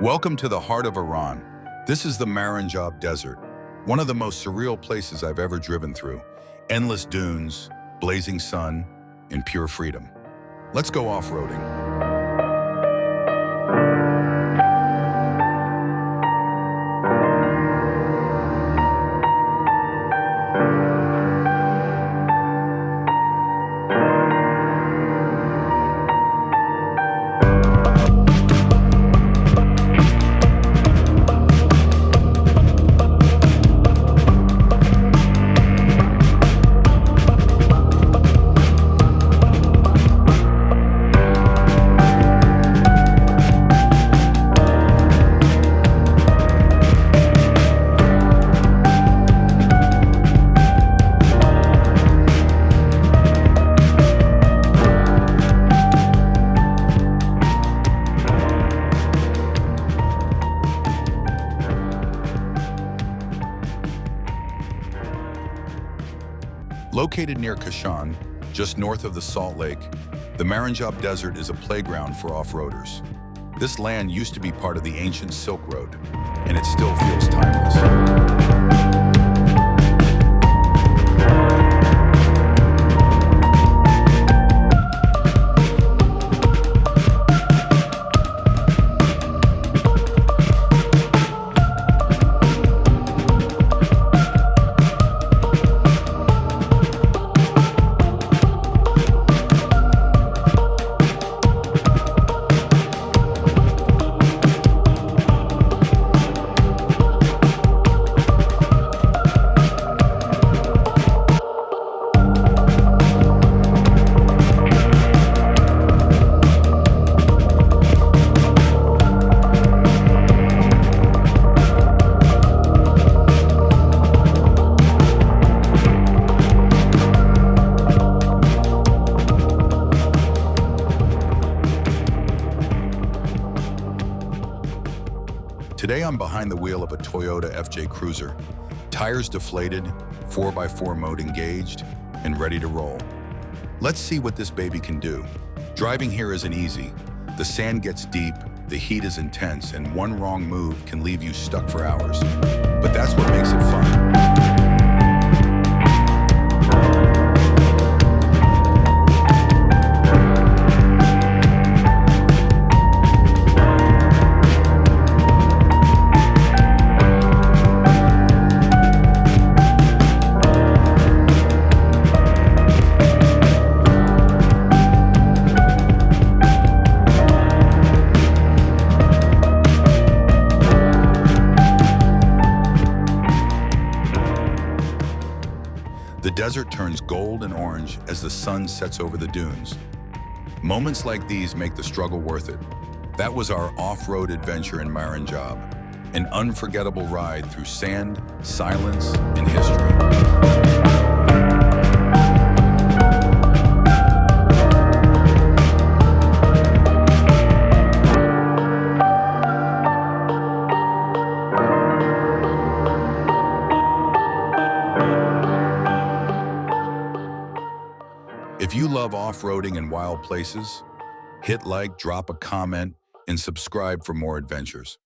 Welcome to the heart of Iran. This is the Maranjab Desert, one of the most surreal places I've ever driven through. Endless dunes, blazing sun, and pure freedom. Let's go off-roading. Located near Kashan, just north of the Salt Lake, the Maranjab Desert is a playground for off-roaders. This land used to be part of the ancient Silk Road, and it still feels timeless. Today I'm behind the wheel of a Toyota FJ Cruiser, tires deflated, 4x4 mode engaged, and ready to roll. Let's see what this baby can do. Driving here isn't easy. The sand gets deep, the heat is intense, and one wrong move can leave you stuck for hours. But that's what makes it fun. The desert turns gold and orange as the sun sets over the dunes. Moments like these make the struggle worth it. That was our off-road adventure in Maranjab, an unforgettable ride through sand, silence, and history. If you love off-roading in wild places, hit like, drop a comment, and subscribe for more adventures.